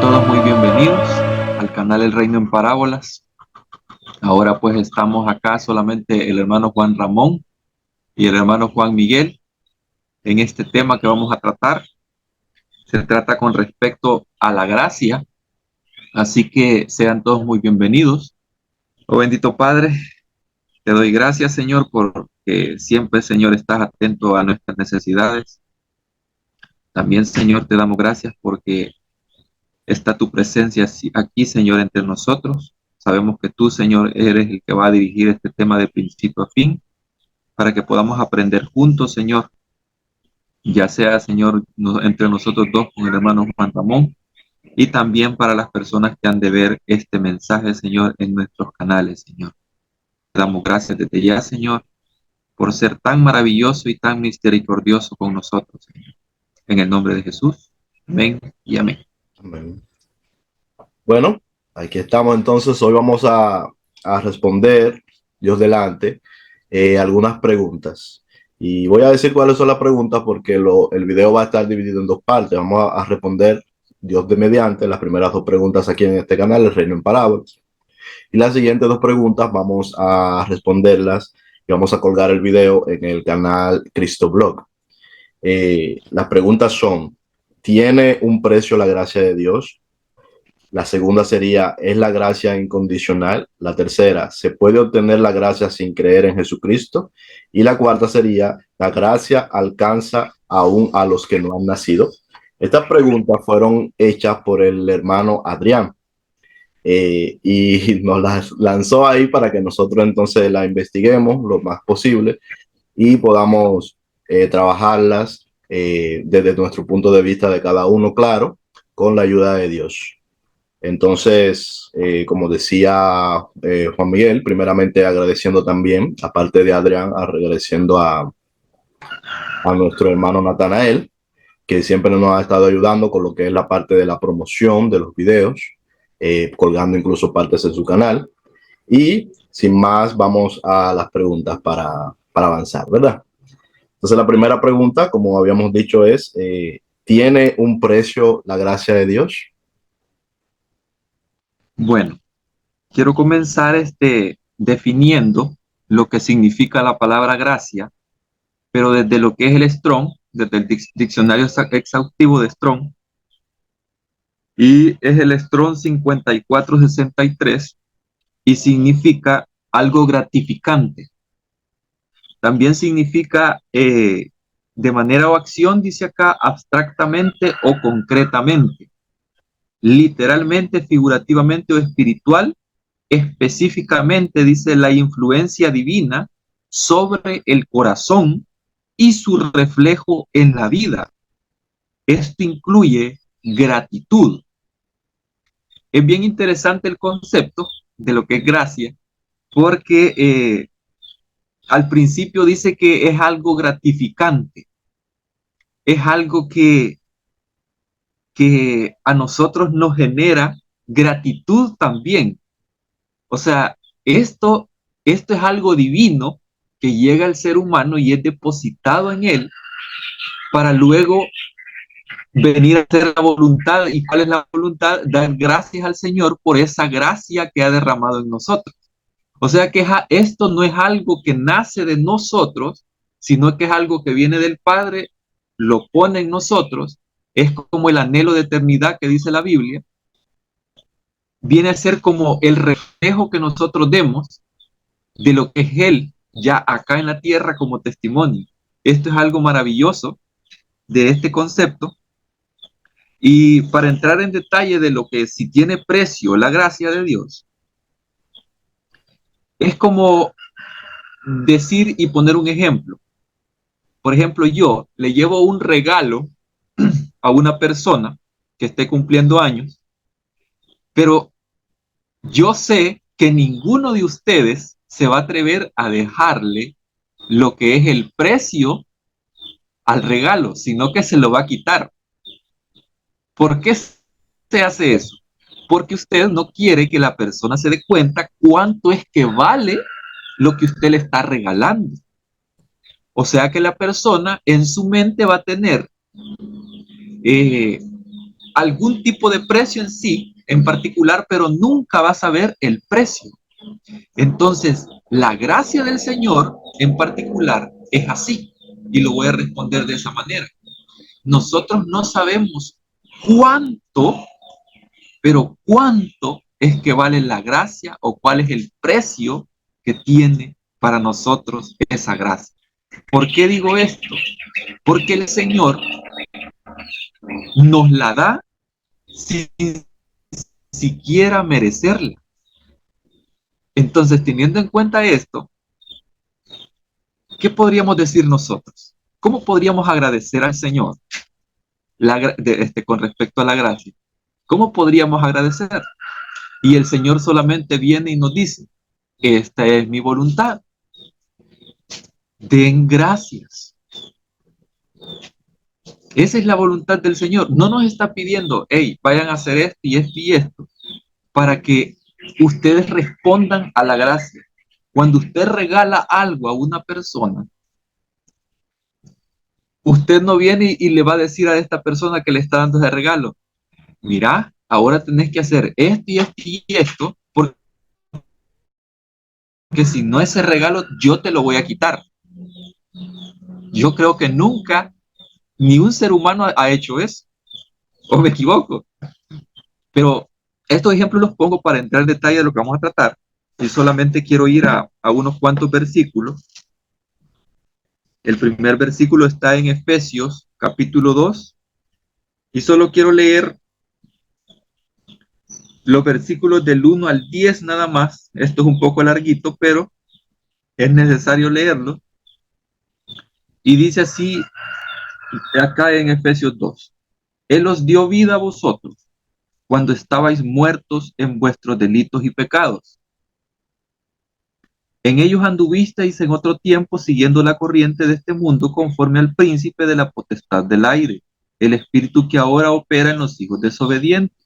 Todos muy bienvenidos al canal El Reino en Parábolas. Ahora pues estamos acá solamente el hermano Juan Ramón y el hermano Juan Miguel en este tema que vamos a tratar. Se trata con respecto a la gracia, así que sean todos muy bienvenidos. Oh bendito Padre, te doy gracias Señor porque siempre Señor estás atento a nuestras necesidades. También Señor te damos gracias porque está tu presencia aquí, Señor, entre nosotros. Sabemos que tú, Señor, eres el que va a dirigir este tema de principio a fin, para que podamos aprender juntos, Señor, ya sea, Señor, entre nosotros dos con el hermano Juan Ramón, y también para las personas que han de ver este mensaje, Señor, en nuestros canales, Señor. Te damos gracias desde ya, Señor, por ser tan maravilloso y tan misericordioso con nosotros, Señor. En el nombre de Jesús. Amén y amén. Amén. Bueno, aquí estamos entonces. Hoy vamos a responder, Dios delante, algunas preguntas. Y voy a decir cuáles son las preguntas porque el video va a estar dividido en dos partes. Vamos a responder, Dios de mediante, las primeras dos preguntas aquí en este canal, El Reino en Parábolas. Y las siguientes dos preguntas vamos a responderlas y vamos a colgar el video en el canal Cristo Blog. Las preguntas son: ¿tiene un precio la gracia de Dios? La segunda sería: ¿es la gracia incondicional? La tercera: ¿se puede obtener la gracia sin creer en Jesucristo? Y la cuarta sería: ¿la gracia alcanza aún a los que no han nacido? Estas preguntas fueron hechas por el hermano Adrián, y nos las lanzó ahí para que nosotros entonces las investiguemos lo más posible y podamos trabajarlas desde nuestro punto de vista de cada uno, claro, con la ayuda de Dios. Entonces, como decía Juan Miguel, primeramente agradeciendo también, aparte de Adrián, agradeciendo a nuestro hermano Natanael, que siempre nos ha estado ayudando con lo que es la parte de la promoción de los videos, colgando incluso partes en su canal. Y sin más, vamos a las preguntas para avanzar, ¿verdad? Entonces, la primera pregunta, como habíamos dicho, es, ¿tiene un precio la gracia de Dios? Bueno, quiero comenzar definiendo lo que significa la palabra gracia, pero desde lo que es el Strong, desde el diccionario exhaustivo de Strong, y es el Strong 5463 y significa algo gratificante. También significa de manera o acción, dice acá, abstractamente o concretamente, literalmente, figurativamente o espiritual. Específicamente dice la influencia divina sobre el corazón y su reflejo en la vida. Esto incluye gratitud. Es bien interesante el concepto de lo que es gracia, porque al principio dice que es algo gratificante, es algo que a nosotros nos genera gratitud también. O sea, esto es algo divino que llega al ser humano y es depositado en él para luego venir a hacer la voluntad. ¿Y cuál es la voluntad? Dar gracias al Señor por esa gracia que ha derramado en nosotros. O sea que esto no es algo que nace de nosotros, sino que es algo que viene del Padre, lo pone en nosotros. Es como el anhelo de eternidad que dice la Biblia. Viene a ser como el reflejo que nosotros demos de lo que es Él ya acá en la tierra como testimonio. Esto es algo maravilloso de este concepto. Y para entrar en detalle de lo que si tiene precio la gracia de Dios, es como decir y poner un ejemplo. Por ejemplo, yo le llevo un regalo a una persona que esté cumpliendo años, pero yo sé que ninguno de ustedes se va a atrever a dejarle lo que es el precio al regalo, sino que se lo va a quitar. ¿Por qué se hace eso? Porque usted no quiere que la persona se dé cuenta cuánto es que vale lo que usted le está regalando. O sea que la persona en su mente va a tener eh, algún tipo de precio en sí, en particular, pero nunca vas a ver el precio. Entonces, la gracia del Señor en particular es así, y lo voy a responder de esa manera. Nosotros no sabemos cuánto, pero cuánto es que vale la gracia o cuál es el precio que tiene para nosotros esa gracia. ¿Por qué digo esto? Porque el Señor nos la da sin siquiera merecerla. Entonces, teniendo en cuenta esto, ¿qué podríamos decir nosotros? ¿Cómo podríamos agradecer al Señor con respecto a la gracia? ¿Cómo podríamos agradecer? Y el Señor solamente viene y nos dice, esta es mi voluntad. Den gracias. Esa es la voluntad del Señor. No nos está pidiendo, hey, vayan a hacer esto y esto y esto, para que ustedes respondan a la gracia. Cuando usted regala algo a una persona, usted no viene y le va a decir a esta persona que le está dando ese regalo, mira, ahora tenés que hacer esto y esto y esto, porque si no ese regalo yo te lo voy a quitar. Yo creo que nunca ni un ser humano ha hecho eso, o me equivoco. Pero estos ejemplos los pongo para entrar en detalle de lo que vamos a tratar. Y solamente quiero ir a unos cuantos versículos. El primer versículo está en Efesios capítulo 2. Y solo quiero leer los versículos del 1 al 10 nada más. Esto es un poco larguito, pero es necesario leerlo. Y dice así acá en Efesios 2. Él os dio vida a vosotros cuando estabais muertos en vuestros delitos y pecados. En ellos anduvisteis en otro tiempo siguiendo la corriente de este mundo conforme al príncipe de la potestad del aire, el espíritu que ahora opera en los hijos desobedientes.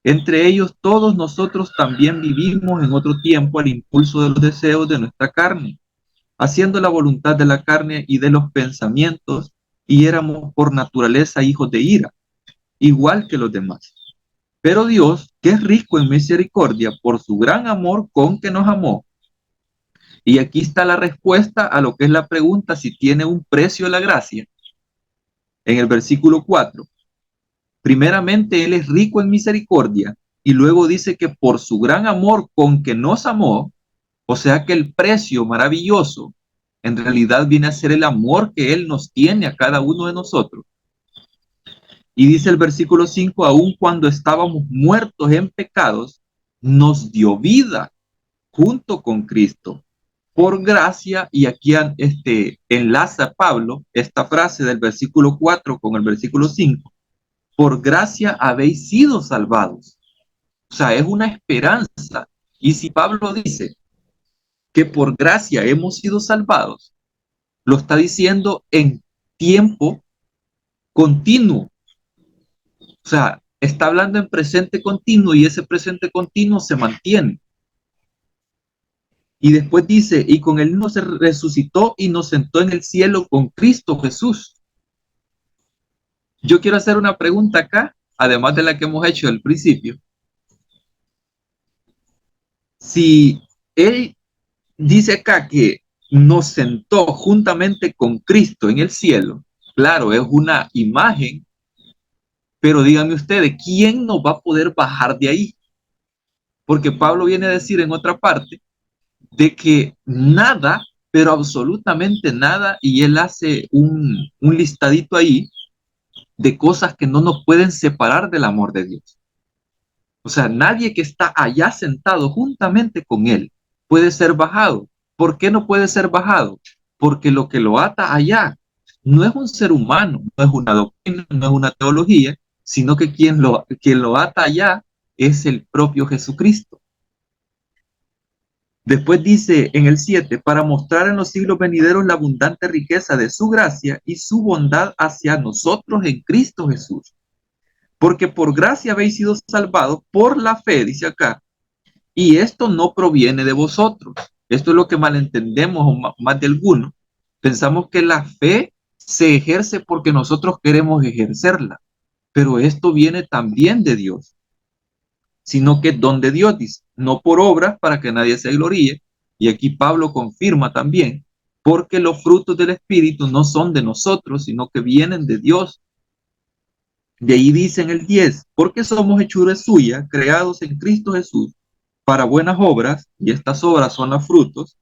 Entre ellos todos nosotros también vivimos en otro tiempo al impulso de los deseos de nuestra carne, haciendo la voluntad de la carne y de los pensamientos, y éramos por naturaleza hijos de ira, igual que los demás. Pero Dios, que es rico en misericordia, por su gran amor con que nos amó, y aquí está la respuesta a lo que es la pregunta si tiene un precio la gracia. En el versículo 4, primeramente Él es rico en misericordia, y luego dice que por su gran amor con que nos amó, o sea que el precio maravilloso en realidad viene a ser el amor que Él nos tiene a cada uno de nosotros. Y dice el versículo 5, aun cuando estábamos muertos en pecados, nos dio vida junto con Cristo. Por gracia, y aquí enlaza Pablo esta frase del versículo 4 con el versículo 5, por gracia habéis sido salvados. O sea, es una esperanza. Y si Pablo dice que por gracia hemos sido salvados, lo está diciendo en tiempo continuo. O sea, está hablando en presente continuo y ese presente continuo se mantiene. Y después dice, y con él nos resucitó y nos sentó en el cielo con Cristo Jesús. Yo quiero hacer una pregunta acá, además de la que hemos hecho al principio. Si él dice acá que nos sentó juntamente con Cristo en el cielo, claro, es una imagen, pero díganme ustedes, ¿quién nos va a poder bajar de ahí? Porque Pablo viene a decir en otra parte de que nada, pero absolutamente nada, y él hace un listadito ahí de cosas que no nos pueden separar del amor de Dios. O sea, nadie que está allá sentado juntamente con él puede ser bajado. ¿Por qué no puede ser bajado? Porque lo que lo ata allá no es un ser humano, no es una doctrina, no es una teología, sino que quien lo ata allá es el propio Jesucristo. Después dice en el 7, para mostrar en los siglos venideros la abundante riqueza de su gracia y su bondad hacia nosotros en Cristo Jesús. Porque por gracia habéis sido salvados por la fe, dice acá, y esto no proviene de vosotros. Esto es lo que malentendemos más de algunos. Pensamos que la fe se ejerce porque nosotros queremos ejercerla. pero esto viene también de Dios, sino que es don de Dios, dice, no por obras para que nadie se gloríe. Y aquí Pablo confirma también, porque los frutos del Espíritu no son de nosotros, sino que vienen de Dios. De ahí dice en el 10, porque somos hechuras suyas, creados en Cristo Jesús, para buenas obras, y estas obras son los frutos,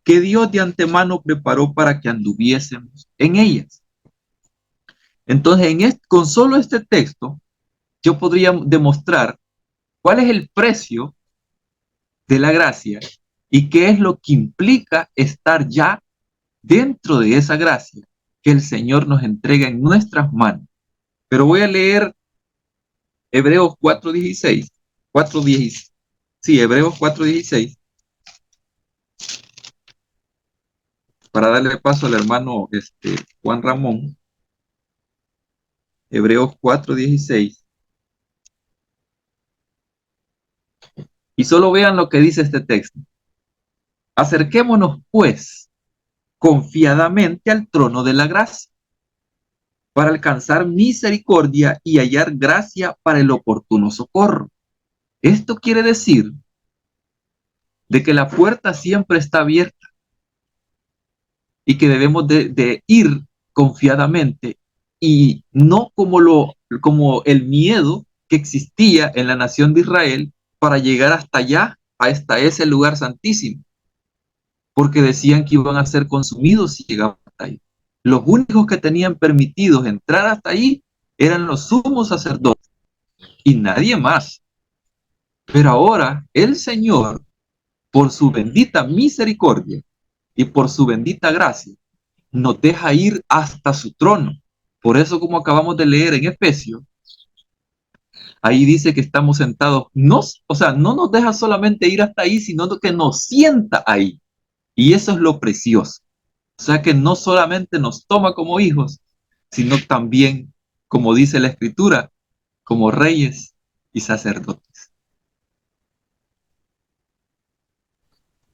que Dios de antemano preparó para que anduviésemos en ellas. Entonces, con solo este texto, yo podría demostrar cuál es el precio de la gracia y qué es lo que implica estar ya dentro de esa gracia que el Señor nos entrega en nuestras manos. Pero voy a leer Hebreos 4:16, 4:16, sí, Hebreos 4:16, para darle paso al hermano Juan Ramón. Hebreos 4:16. Y solo vean lo que dice este texto. Acerquémonos, pues, confiadamente al trono de la gracia, para alcanzar misericordia y hallar gracia para el oportuno socorro. Esto quiere decir de que la puerta siempre está abierta y que debemos de ir confiadamente y no como el miedo que existía en la nación de Israel para llegar hasta allá, hasta ese lugar santísimo, porque decían que iban a ser consumidos si llegaban hasta ahí. Los únicos que tenían permitidos entrar hasta ahí eran los sumos sacerdotes y nadie más. Pero ahora el Señor, por su bendita misericordia y por su bendita gracia, nos deja ir hasta su trono. Por eso, como acabamos de leer en Efesios, ahí dice que estamos sentados, o sea, no nos deja solamente ir hasta ahí, sino que nos sienta ahí. Y eso es lo precioso. O sea que no solamente nos toma como hijos, sino también, como dice la Escritura, como reyes y sacerdotes.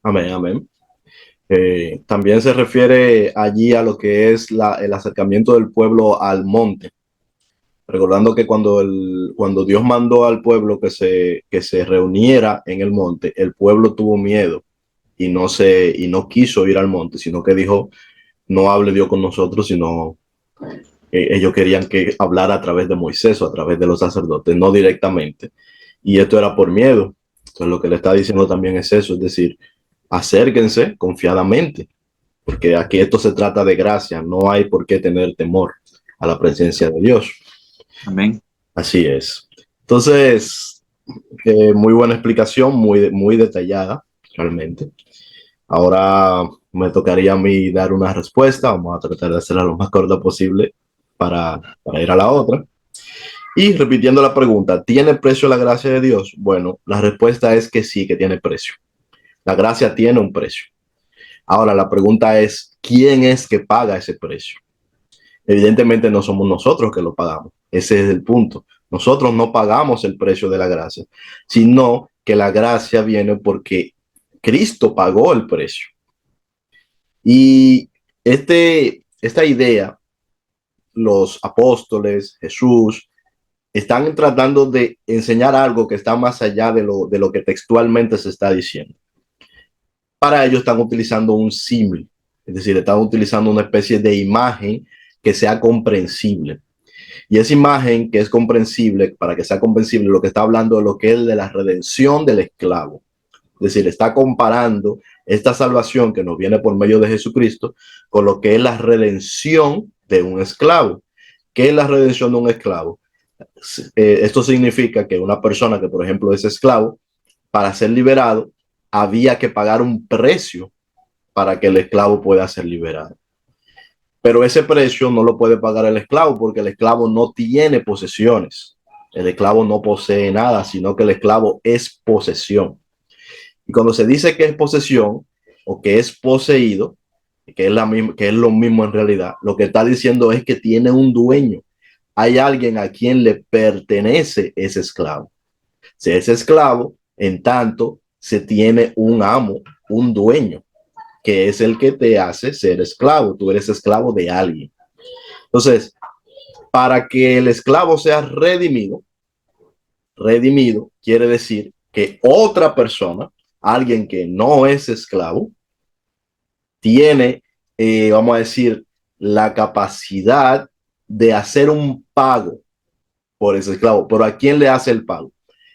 Amén, amén. También se refiere allí a lo que es el acercamiento del pueblo al monte. Recordando que cuando Dios mandó al pueblo que se reuniera en el monte, el pueblo tuvo miedo y no quiso ir al monte, sino que dijo, no hable Dios con nosotros, sino ellos querían que hablara a través de Moisés o a través de los sacerdotes, no directamente. Y esto era por miedo. Entonces lo que le está diciendo también es eso, es decir, acérquense confiadamente, porque aquí esto se trata de gracia, no hay por qué tener temor a la presencia de Dios. Amén. Así es. Entonces, muy buena explicación, muy detallada, realmente. Ahora me tocaría a mí dar una respuesta. Vamos a tratar de hacerla lo más corta posible para ir a la otra. Y repitiendo la pregunta, ¿tiene precio la gracia de Dios? Bueno, la respuesta es que sí, que tiene precio. La gracia tiene un precio. Ahora, la pregunta es, ¿quién es que paga ese precio? Evidentemente no somos nosotros que lo pagamos. Ese es el punto. Nosotros no pagamos el precio de la gracia, sino que la gracia viene porque Cristo pagó el precio. Y esta idea, los apóstoles, Jesús, están tratando de enseñar algo que está más allá de lo que textualmente se está diciendo. Para ello están utilizando un símil, es decir, están utilizando una especie de imagen que sea comprensible. Y esa imagen que es comprensible, para que sea comprensible, lo que está hablando de lo que es de la redención del esclavo. Es decir, está comparando esta salvación que nos viene por medio de Jesucristo con lo que es la redención de un esclavo. ¿Qué es la redención de un esclavo? Esto significa que una persona que, por ejemplo, es esclavo, para ser liberado, había que pagar un precio para que el esclavo pueda ser liberado. Pero ese precio no lo puede pagar el esclavo porque el esclavo no tiene posesiones. El esclavo no posee nada, sino que el esclavo es posesión. Y cuando se dice que es posesión o que es poseído, que es lo mismo en realidad, lo que está diciendo es que tiene un dueño. Hay alguien a quien le pertenece ese esclavo. Si es esclavo, en tanto se tiene un amo, un dueño, que es el que te hace ser esclavo. Tú eres esclavo de alguien. Entonces, para que el esclavo sea redimido. Redimido quiere decir que otra persona, alguien que no es esclavo, tiene, vamos a decir, la capacidad de hacer un pago por ese esclavo. Pero ¿a quién le hace el pago?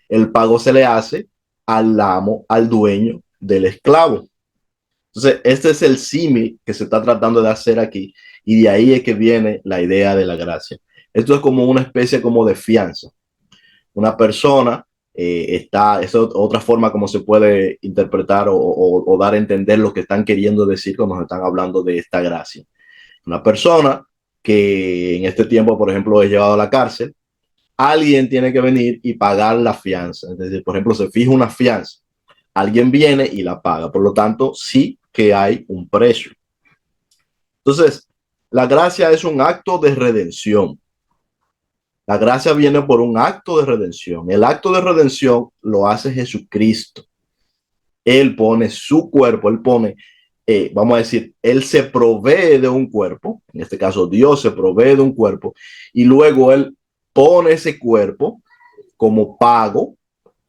El pago se le hace al amo, al dueño del esclavo. Entonces, este es el símil que se está tratando de hacer aquí, y de ahí es que viene la idea de la gracia. Esto es como una especie como de fianza. Una persona esa es otra forma como se puede interpretar o dar a entender lo que están queriendo decir cuando están hablando de esta gracia. Una persona que en este tiempo, por ejemplo, es llevado a la cárcel, alguien tiene que venir y pagar la fianza. Es decir, por ejemplo, se fija una fianza, alguien viene y la paga. Por lo tanto, sí que hay un precio. Entonces, la gracia es un acto de redención. La gracia viene por un acto de redención. El acto de redención lo hace Jesucristo. Él pone su cuerpo, él pone, vamos a decir, él se provee de un cuerpo, en este caso Dios se provee de un cuerpo, y luego él pone ese cuerpo como pago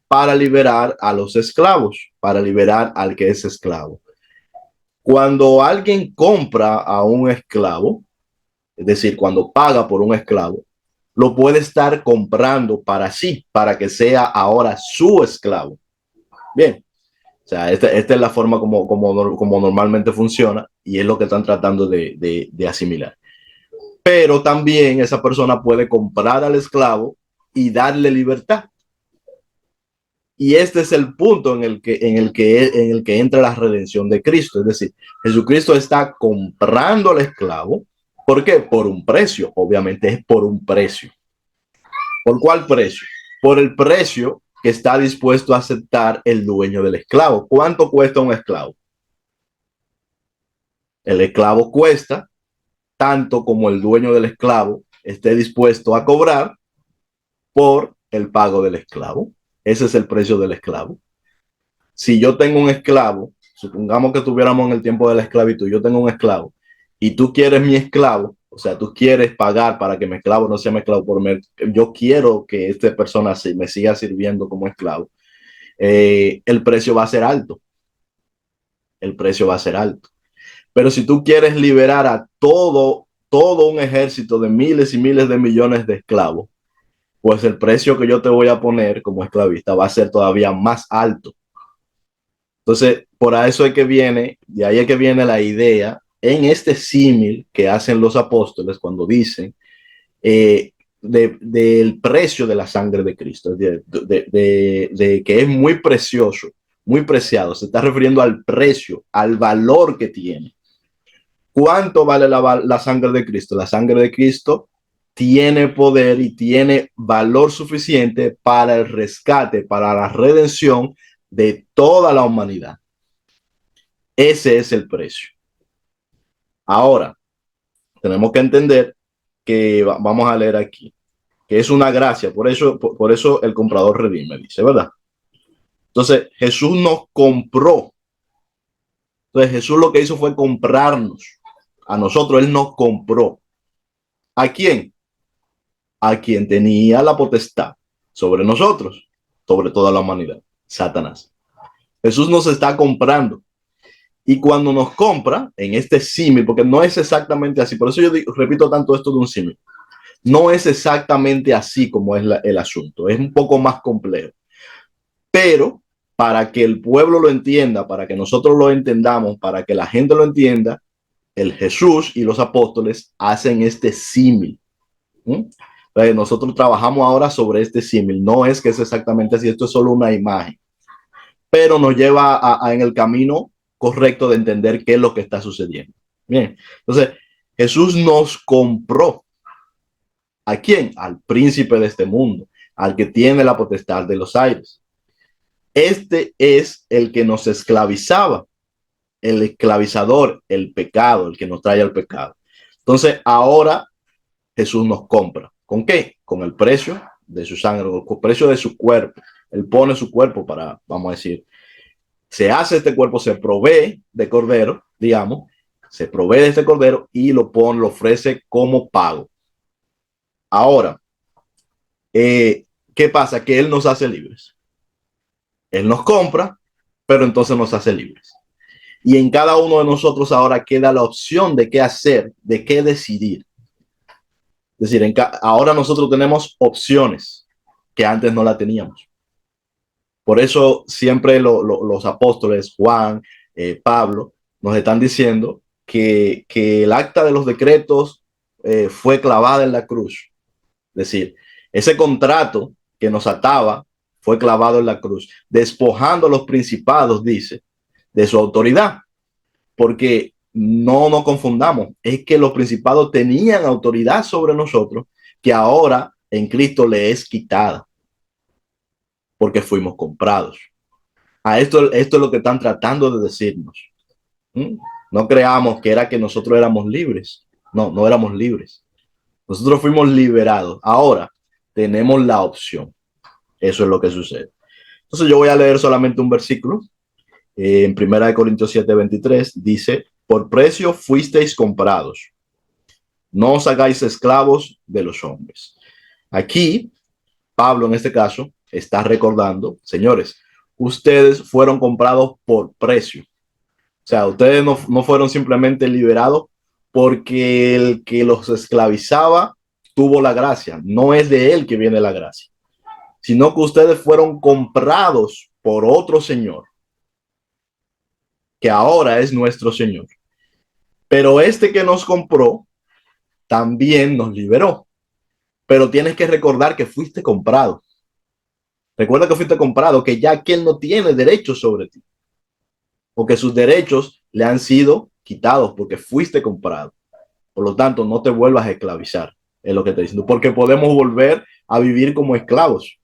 para liberar a los esclavos, para liberar al que es esclavo. Cuando alguien compra a un esclavo, es decir, cuando paga por un esclavo, lo puede estar comprando para sí, para que sea ahora su esclavo. Bien, o sea, esta es la forma como normalmente funciona, y es lo que están tratando de asimilar. Pero también esa persona puede comprar al esclavo y darle libertad. Y este es el punto en el que entra la redención de Cristo. Es decir, Jesucristo está comprando al esclavo. ¿Por qué? Por un precio. Obviamente es por un precio. ¿Por cuál precio? Por el precio que está dispuesto a aceptar el dueño del esclavo. ¿Cuánto cuesta un esclavo? El esclavo cuesta tanto como el dueño del esclavo esté dispuesto a cobrar por el pago del esclavo. Ese es el precio del esclavo. Si yo tengo un esclavo, supongamos que estuviéramos en el tiempo de la esclavitud, yo tengo un esclavo y tú quieres mi esclavo, o sea, tú quieres pagar para que mi esclavo no sea mi esclavo, yo quiero que esta persona me siga sirviendo como esclavo, el precio va a ser alto, el precio va a ser alto. Pero si tú quieres liberar a todo un ejército de miles y miles de millones de esclavos, pues el precio que yo te voy a poner como esclavista va a ser todavía más alto. Entonces, por eso es que viene, de ahí es que viene la idea en este símil que hacen los apóstoles cuando dicen del precio de la sangre de Cristo, de que es muy precioso, muy preciado. Se está refiriendo al precio, al valor que tiene. ¿Cuánto vale la sangre de Cristo? La sangre de Cristo tiene poder y tiene valor suficiente para el rescate, para la redención de toda la humanidad. Ese es el precio. Ahora, tenemos que entender que vamos a leer aquí, que es una gracia, por eso el comprador redime, dice, ¿verdad? Entonces, Jesús nos compró. Entonces, Jesús lo que hizo fue comprarnos. A nosotros, Él nos compró. ¿A quién? A quien tenía la potestad sobre nosotros, sobre toda la humanidad, Satanás. Jesús nos está comprando. Y cuando nos compra en este símil, porque no es exactamente así, por eso yo repito tanto esto de un símil, no es exactamente así como es el asunto, es un poco más complejo. Pero para que el pueblo lo entienda, para que nosotros lo entendamos, para que la gente lo entienda, el Jesús y los apóstoles hacen este símil. Nosotros trabajamos ahora sobre este símil, no es que es exactamente así, esto es solo una imagen, pero nos lleva en el camino correcto de entender qué es lo que está sucediendo. Bien, entonces Jesús nos compró. ¿A quién? Al príncipe de este mundo, al que tiene la potestad de los aires. Este es el que nos esclavizaba, el esclavizador, el pecado, el que nos trae al pecado. Entonces ahora Jesús nos compra. ¿Con qué? Con el precio de su sangre, con el precio de su cuerpo. Él pone su cuerpo para, vamos a decir, se hace este cuerpo, se provee de cordero, digamos, se provee de este cordero y lo ofrece como pago. Ahora, ¿qué pasa? Que Él nos hace libres. Él nos compra, pero entonces nos hace libres. Y en cada uno de nosotros ahora queda la opción de qué hacer, de qué decidir. Es decir, ahora nosotros tenemos opciones que antes no la teníamos. Por eso siempre los apóstoles, Juan, Pablo, nos están diciendo que el acta de los decretos fue clavada en la cruz. Es decir, ese contrato que nos ataba fue clavado en la cruz, despojando a los principados, dice, de su autoridad. Porque no nos confundamos, es que los principados tenían autoridad sobre nosotros que ahora en Cristo le es quitada porque fuimos comprados. Esto es lo que están tratando de decirnos. ¿Mm? No creamos que era que nosotros éramos libres. No, no éramos libres. Nosotros fuimos liberados. Ahora tenemos la opción. Eso es lo que sucede. Entonces yo voy a leer solamente un versículo. En 1 Corintios 7:23 dice, por precio fuisteis comprados. No os hagáis esclavos de los hombres. Aquí, Pablo en este caso está recordando, señores, ustedes fueron comprados por precio. O sea, ustedes no fueron simplemente liberados porque el que los esclavizaba tuvo la gracia. No es de él que viene la gracia, sino que ustedes fueron comprados por otro Señor, que ahora es nuestro Señor. Pero este que nos compró también nos liberó. Pero tienes que recordar que fuiste comprado. Recuerda que fuiste comprado, que ya aquel no tiene derechos sobre ti, porque sus derechos le han sido quitados porque fuiste comprado. Por lo tanto, no te vuelvas a esclavizar, es lo que te diciendo, porque podemos volver a vivir como esclavos.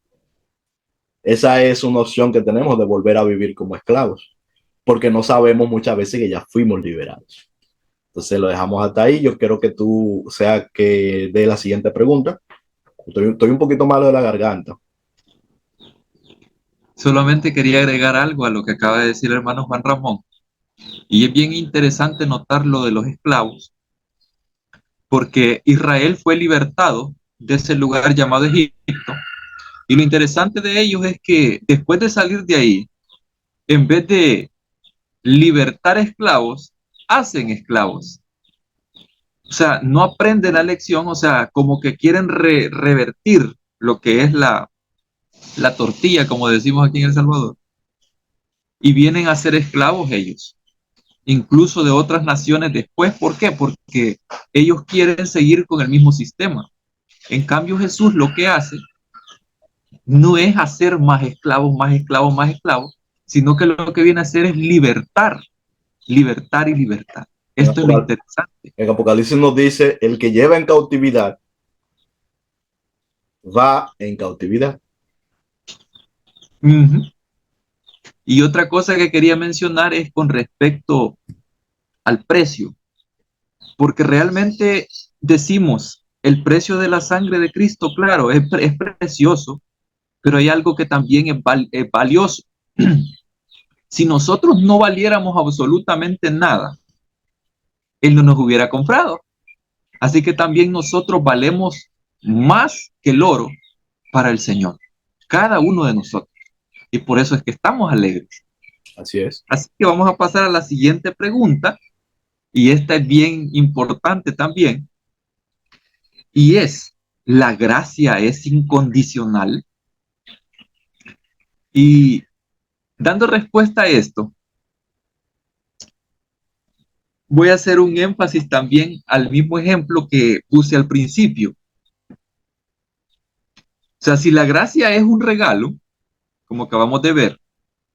Esa es una opción que tenemos, de volver a vivir como esclavos, porque no sabemos muchas veces que ya fuimos liberados. Entonces lo dejamos hasta ahí. Yo quiero que tú sea que dé la siguiente pregunta. Estoy un poquito malo de la garganta. Solamente quería agregar algo a lo que acaba de decir el hermano Juan Ramón. Y es bien interesante notar lo de los esclavos, porque Israel fue libertado de ese lugar llamado Egipto. Y lo interesante de ellos es que después de salir de ahí, en vez de libertar esclavos, hacen esclavos. O sea, no aprenden la lección, o sea, como que quieren revertir lo que es la tortilla, como decimos aquí en El Salvador, y vienen a ser esclavos ellos, incluso de otras naciones después. ¿Por qué? Porque ellos quieren seguir con el mismo sistema. En cambio, Jesús lo que hace no es hacer más esclavos, más esclavos, más esclavos, sino que lo que viene a hacer es libertar, libertar y libertar. Esto es lo interesante. En Apocalipsis nos dice, el que lleva en cautividad, va en cautividad. Y otra cosa que quería mencionar es con respecto al precio, porque realmente decimos, el precio de la sangre de Cristo, claro, es precioso, pero hay algo que también es valioso. Si nosotros no valiéramos absolutamente nada, Él no nos hubiera comprado. Así que también nosotros valemos más que el oro para el Señor, cada uno de nosotros. Y por eso es que estamos alegres. Así es. Así que vamos a pasar a la siguiente pregunta, y esta es bien importante también, y es, ¿la gracia es incondicional? Y dando respuesta a esto, voy a hacer un énfasis también al mismo ejemplo que puse al principio. O sea, si la gracia es un regalo, como acabamos de ver,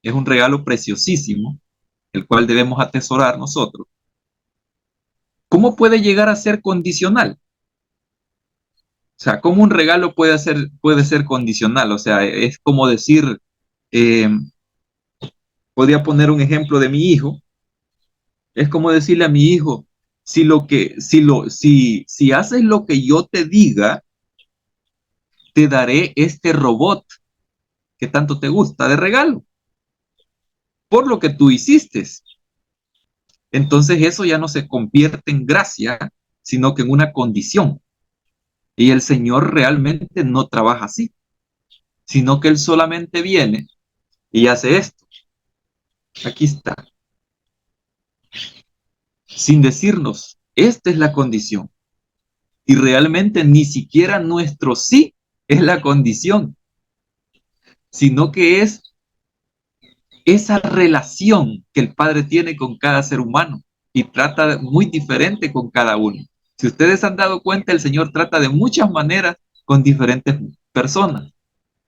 es un regalo preciosísimo, el cual debemos atesorar nosotros, ¿cómo puede llegar a ser condicional? O sea, ¿cómo un regalo puede ser condicional? O sea, es como decir, eh, podría poner un ejemplo de mi hijo, es como decirle a mi hijo, si haces lo que yo te diga, te daré este robot que tanto te gusta de regalo, por lo que tú hiciste. Entonces eso ya no se convierte en gracia, sino que en una condición. Y el Señor realmente no trabaja así, sino que Él solamente viene y hace esto. Aquí está, sin decirnos, esta es la condición. Y realmente ni siquiera nuestro sí es la condición, sino que es esa relación que el Padre tiene con cada ser humano y trata muy diferente con cada uno. Si ustedes han dado cuenta, el Señor trata de muchas maneras con diferentes personas.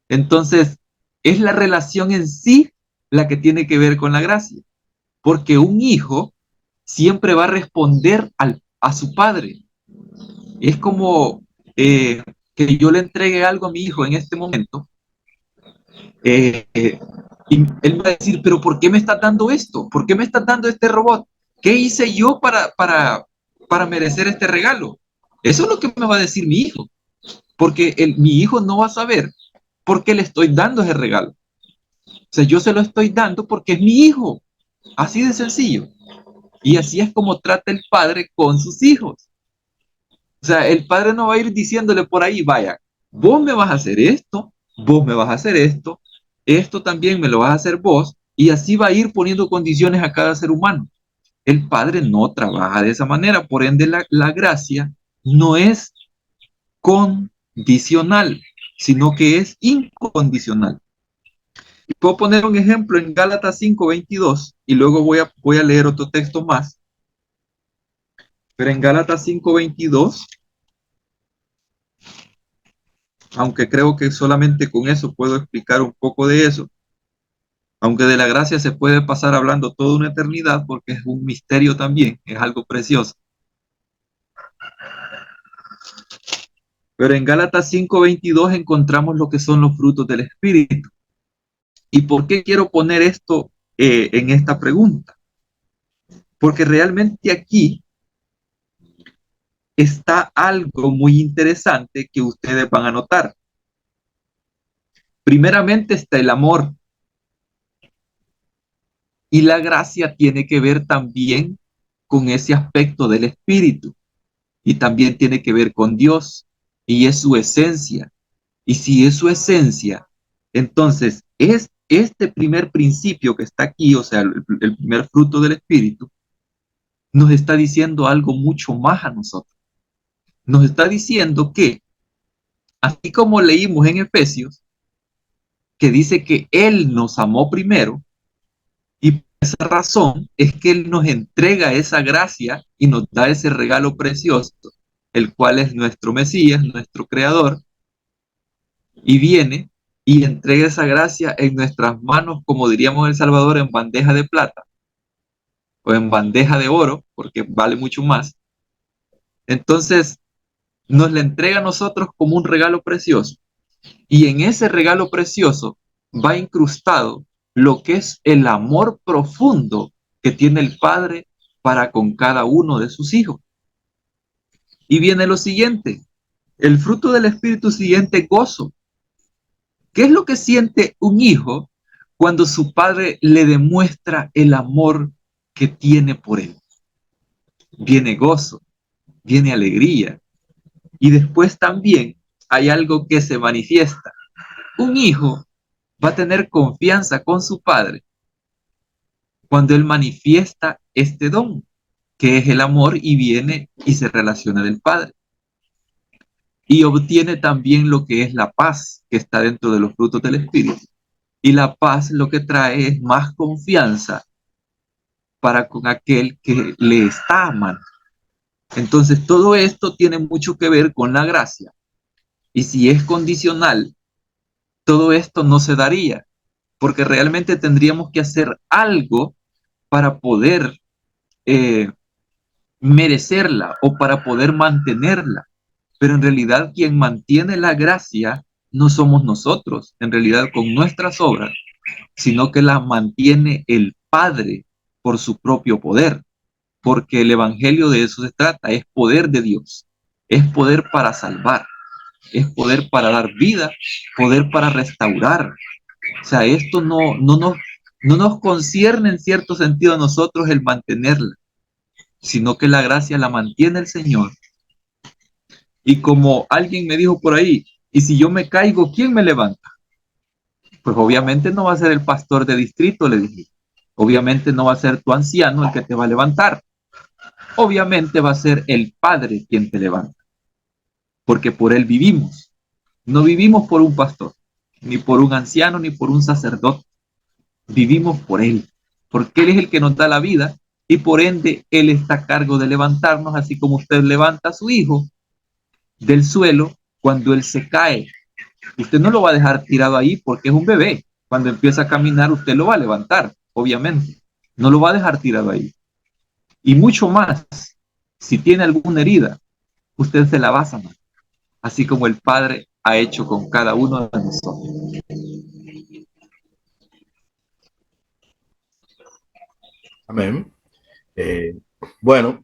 Entonces, es la relación en sí la que tiene que ver con la gracia, porque un hijo siempre va a responder a su padre. Es como que yo le entregue algo a mi hijo en este momento, eh, eh, y él me va a decir, pero ¿por qué me estás dando esto? ¿Por qué me estás dando este robot? ¿Qué hice yo para merecer este regalo? Eso es lo que me va a decir mi hijo, porque mi hijo no va a saber por qué le estoy dando ese regalo. O sea, yo se lo estoy dando porque es mi hijo, así de sencillo. Y así es como trata el padre con sus hijos. O sea, el padre no va a ir diciéndole por ahí, vaya, vos me vas a hacer esto, vos me vas a hacer esto también me lo vas a hacer vos, y así va a ir poniendo condiciones a cada ser humano. El padre no trabaja de esa manera, por ende la gracia no es condicional, sino que es incondicional. Y puedo poner un ejemplo en Gálatas 5:22 y luego voy a leer otro texto más, pero en Gálatas 5:22, aunque creo que solamente con eso puedo explicar un poco de eso, aunque de la gracia se puede pasar hablando toda una eternidad porque es un misterio también, es algo precioso. Pero en Gálatas 5:22 encontramos lo que son los frutos del Espíritu. ¿Y por qué quiero poner esto en esta pregunta? Porque realmente aquí está algo muy interesante que ustedes van a notar. Primeramente está el amor, y la gracia tiene que ver también con ese aspecto del Espíritu y también tiene que ver con Dios y es su esencia. Y si es su esencia, entonces es este primer principio que está aquí, o sea, el primer fruto del Espíritu, nos está diciendo algo mucho más a nosotros. Nos está diciendo que, así como leímos en Efesios, que dice que Él nos amó primero, y por esa razón es que Él nos entrega esa gracia y nos da ese regalo precioso, el cual es nuestro Mesías, nuestro Creador, y viene y entrega esa gracia en nuestras manos, como diríamos en El Salvador, en bandeja de plata o en bandeja de oro, porque vale mucho más. Entonces, nos la entrega a nosotros como un regalo precioso. Y en ese regalo precioso va incrustado lo que es el amor profundo que tiene el Padre para con cada uno de sus hijos. Y viene lo siguiente, el fruto del Espíritu siguiente, gozo. ¿Qué es lo que siente un hijo cuando su padre le demuestra el amor que tiene por él? Viene gozo, viene alegría. Y después también hay algo que se manifiesta. Un hijo va a tener confianza con su padre cuando él manifiesta este don, que es el amor, y viene y se relaciona del padre. Y obtiene también lo que es la paz que está dentro de los frutos del Espíritu. Y la paz lo que trae es más confianza para con aquel que le está amando. Entonces todo esto tiene mucho que ver con la gracia. Y si es condicional, todo esto no se daría, porque realmente tendríamos que hacer algo para poder eh, merecerla o para poder mantenerla. Pero en realidad quien mantiene la gracia no somos nosotros, en realidad con nuestras obras, sino que la mantiene el Padre por su propio poder, porque el Evangelio de eso se trata, es poder de Dios, es poder para salvar, es poder para dar vida, poder para restaurar. O sea, esto no nos concierne en cierto sentido a nosotros el mantenerla, sino que la gracia la mantiene el Señor Y como alguien me dijo por ahí, y si yo me caigo, ¿quién me levanta? Pues obviamente no va a ser el pastor de distrito, le dije. Obviamente no va a ser tu anciano el que te va a levantar. Obviamente va a ser el Padre quien te levanta, porque por él vivimos. No vivimos por un pastor, ni por un anciano, ni por un sacerdote. Vivimos por él, porque él es el que nos da la vida y por ende él está a cargo de levantarnos, así como usted levanta a su hijo del suelo cuando él se cae. Usted no lo va a dejar tirado ahí porque es un bebé. Cuando empieza a caminar, usted lo va a levantar, obviamente. No lo va a dejar tirado ahí. Y mucho más, si tiene alguna herida, usted se la va a sanar, así como el Padre ha hecho con cada uno de nosotros. Amén. Eh, bueno,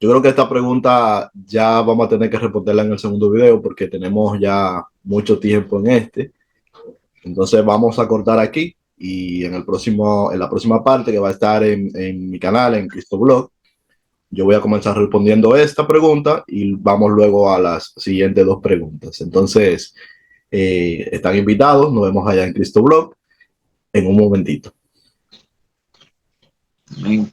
yo creo que esta pregunta ya vamos a tener que responderla en el segundo video porque tenemos ya mucho tiempo en este. Entonces vamos a cortar aquí y en la próxima parte que va a estar en mi canal, en CristoBlog, yo voy a comenzar respondiendo esta pregunta y vamos luego a las siguientes dos preguntas. Entonces, están invitados, nos vemos allá en CristoBlog en un momentito. Amén.